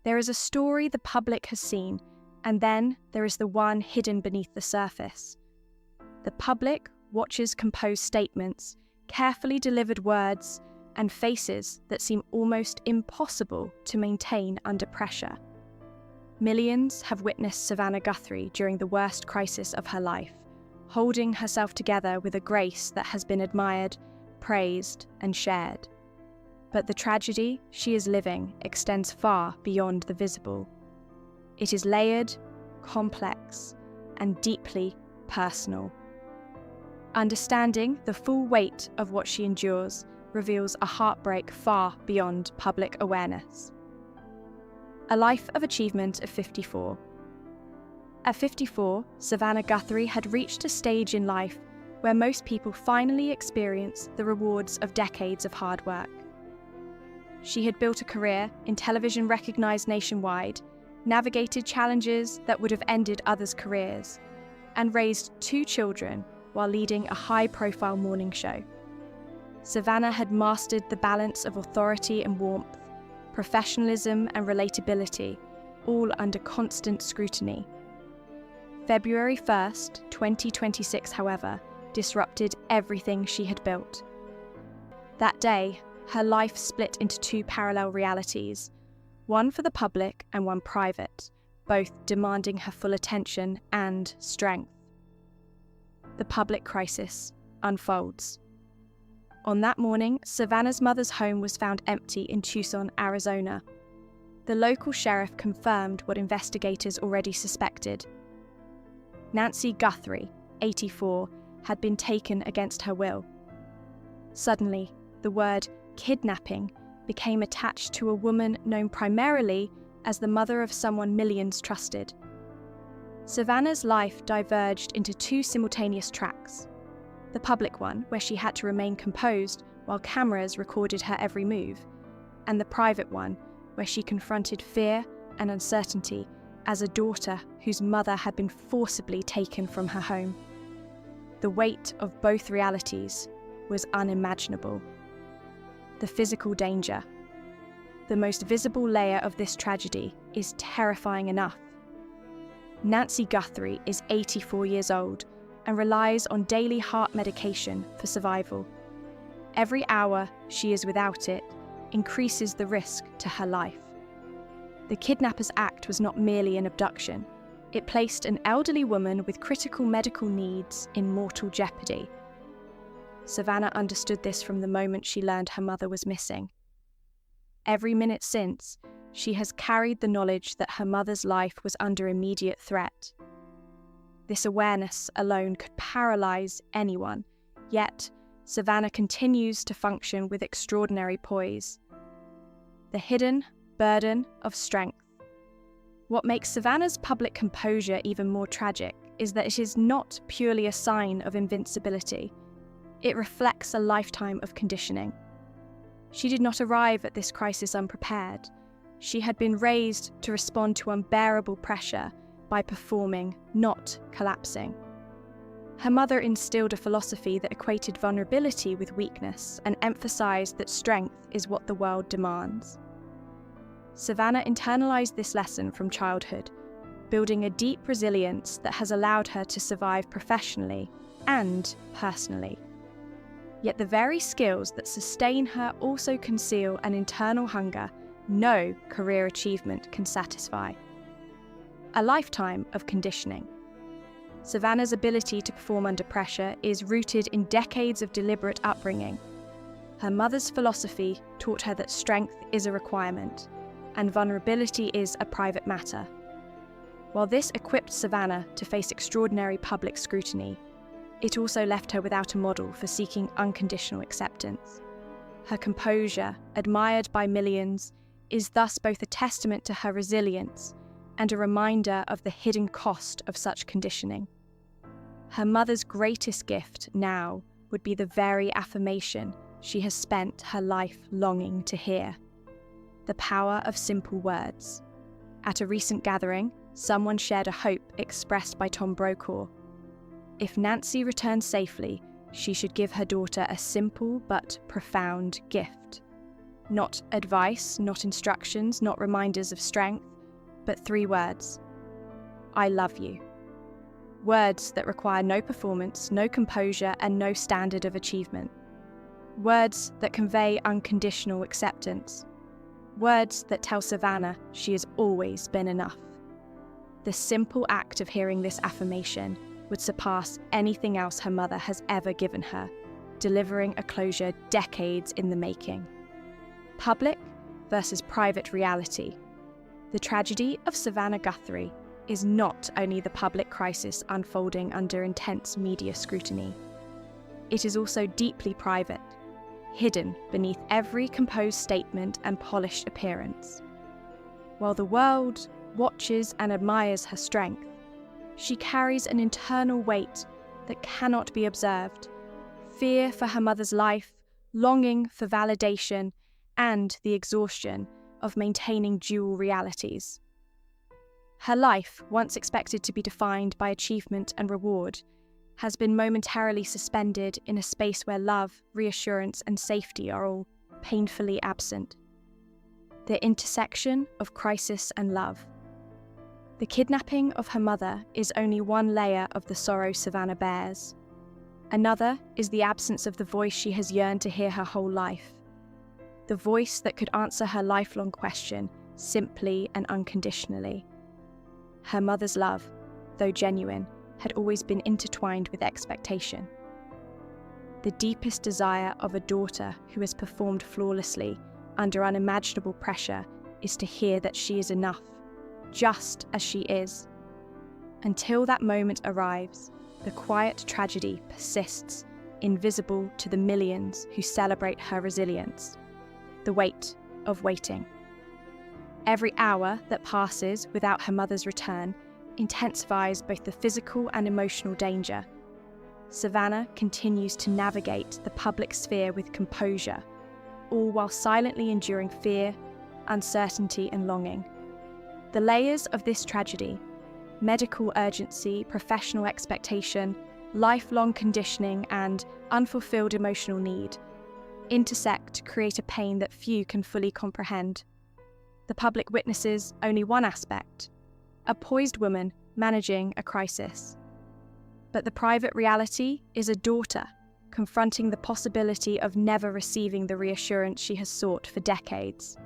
There is a story the public has seen, and then there is the one hidden beneath the surface. The public watches composed statements, carefully delivered words, and faces that seem almost impossible to maintain under pressure. Millions have witnessed Savannah Guthrie during the worst crisis of her life, holding herself together with a grace that has been admired, praised, and shared. But the tragedy she is living extends far beyond the visible. It is layered, complex, and deeply personal. Understanding the full weight of what she endures reveals a heartbreak far beyond public awareness. A life of achievement at 54. At 54, Savannah Guthrie had reached a stage in life where most people finally experience the rewards of decades of hard work. She had built a career in television recognised nationwide, navigated challenges that would have ended others' careers, and raised 2 children while leading a high-profile morning show. Savannah had mastered the balance of authority and warmth, professionalism and relatability, all under constant scrutiny. February 1st, 2026, however, disrupted everything she had built. That day, her life split into 2 parallel realities, one for the public and one private, both demanding her full attention and strength. The public crisis unfolds. On that morning, Savannah's mother's home was found empty in Tucson, Arizona. The local sheriff confirmed what investigators already suspected. Nancy Guthrie, 84, had been taken against her will. Suddenly, the word kidnapping became attached to a woman known primarily as the mother of someone millions trusted. Savannah's life diverged into 2 simultaneous tracks. The public one, where she had to remain composed while cameras recorded her every move, and the private one, where she confronted fear and uncertainty as a daughter whose mother had been forcibly taken from her home. The weight of both realities was unimaginable. The physical danger. The most visible layer of this tragedy is terrifying enough. Nancy Guthrie is 84 years old and relies on daily heart medication for survival. Every hour she is without it increases the risk to her life. The kidnapper's act was not merely an abduction. It placed an elderly woman with critical medical needs in mortal jeopardy. Savannah understood this from the moment she learned her mother was missing. Every minute since, she has carried the knowledge that her mother's life was under immediate threat. This awareness alone could paralyze anyone, yet Savannah continues to function with extraordinary poise. The hidden burden of strength. What makes Savannah's public composure even more tragic is that it is not purely a sign of invincibility. It reflects a lifetime of conditioning. She did not arrive at this crisis unprepared. She had been raised to respond to unbearable pressure by performing, not collapsing. Her mother instilled a philosophy that equated vulnerability with weakness and emphasized that strength is what the world demands. Savannah internalized this lesson from childhood, building a deep resilience that has allowed her to survive professionally and personally. Yet the very skills that sustain her also conceal an internal hunger no career achievement can satisfy. A lifetime of conditioning. Savannah's ability to perform under pressure is rooted in decades of deliberate upbringing. Her mother's philosophy taught her that strength is a requirement, and vulnerability is a private matter. While this equipped Savannah to face extraordinary public scrutiny, it also left her without a model for seeking unconditional acceptance. Her composure, admired by millions, is thus both a testament to her resilience and a reminder of the hidden cost of such conditioning. Her mother's greatest gift now would be the very affirmation she has spent her life longing to hear: the power of simple words. At a recent gathering, someone shared a hope expressed by Tom Brokaw. If Nancy returns safely, she should give her daughter a simple but profound gift: Not advice, not instructions, not reminders of strength, but 3 words. I love you. Words that require no performance, no composure, and no standard of achievement. Words that convey unconditional acceptance. Words that tell Savannah she has always been enough. The simple act of hearing this affirmation would surpass anything else her mother has ever given her, delivering a closure decades in the making. Public versus private reality. The tragedy of Savannah Guthrie is not only the public crisis unfolding under intense media scrutiny. It is also deeply private, hidden beneath every composed statement and polished appearance. While the world watches and admires her strength, she carries an internal weight that cannot be observed. Fear for her mother's life, longing for validation, and the exhaustion of maintaining dual realities. Her life, once expected to be defined by achievement and reward, has been momentarily suspended in a space where love, reassurance, and safety are all painfully absent. The intersection of crisis and love. The kidnapping of her mother is only one layer of the sorrow Savannah bears. Another is the absence of the voice she has yearned to hear her whole life. The voice that could answer her lifelong question simply and unconditionally. Her mother's love, though genuine, had always been intertwined with expectation. The deepest desire of a daughter who has performed flawlessly under unimaginable pressure is to hear that she is enough, just as she is. Until that moment arrives, the quiet tragedy persists, invisible to the millions who celebrate her resilience. The weight of waiting. Every hour that passes without her mother's return intensifies both the physical and emotional danger. Savannah continues to navigate the public sphere with composure, all while silently enduring fear, uncertainty, and longing. The layers of this tragedy, medical urgency, professional expectation, lifelong conditioning, and unfulfilled emotional need, intersect to create a pain that few can fully comprehend. The public witnesses only one aspect, a poised woman managing a crisis. But the private reality is a daughter confronting the possibility of never receiving the reassurance she has sought for decades.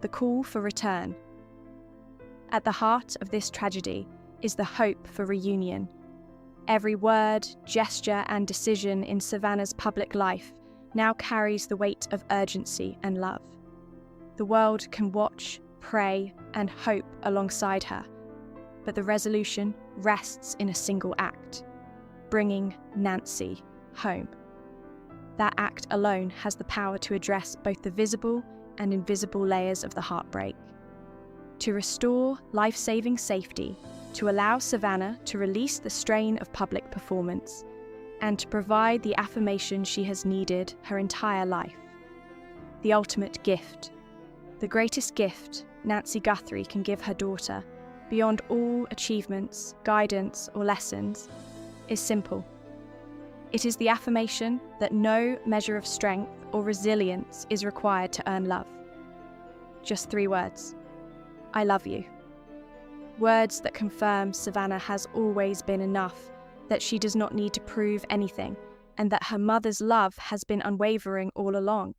The call for return. At the heart of this tragedy is the hope for reunion. Every word, gesture, and decision in Savannah's public life now carries the weight of urgency and love. The world can watch, pray, and hope alongside her, but the resolution rests in a single act: bringing Nancy home. That act alone has the power to address both the visible and invisible layers of the heartbreak. To restore life-saving safety, to allow Savannah to release the strain of public performance, and to provide the affirmation she has needed her entire life. The ultimate gift. The greatest gift Nancy Guthrie can give her daughter, beyond all achievements, guidance, or lessons, is simple. It is the affirmation that no measure of strength or resilience is required to earn love. Just 3 words. I love you. Words that confirm Savannah has always been enough, that she does not need to prove anything, and that her mother's love has been unwavering all along.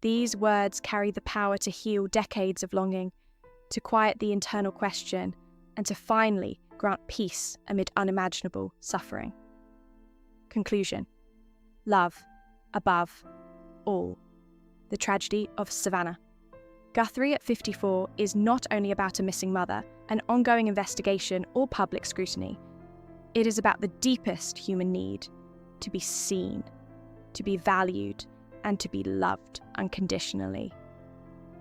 These words carry the power to heal decades of longing, to quiet the internal question, and to finally grant peace amid unimaginable suffering. Conclusion. Love, above all. The tragedy of Savannah. Guthrie at 54 is not only about a missing mother, an ongoing investigation, or public scrutiny. It is about the deepest human need: to be seen, to be valued, and to be loved unconditionally.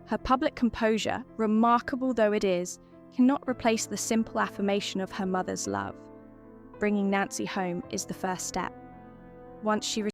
Her public composure, remarkable though it is, cannot replace the simple affirmation of her mother's love. Bringing Nancy home is the first step. Once she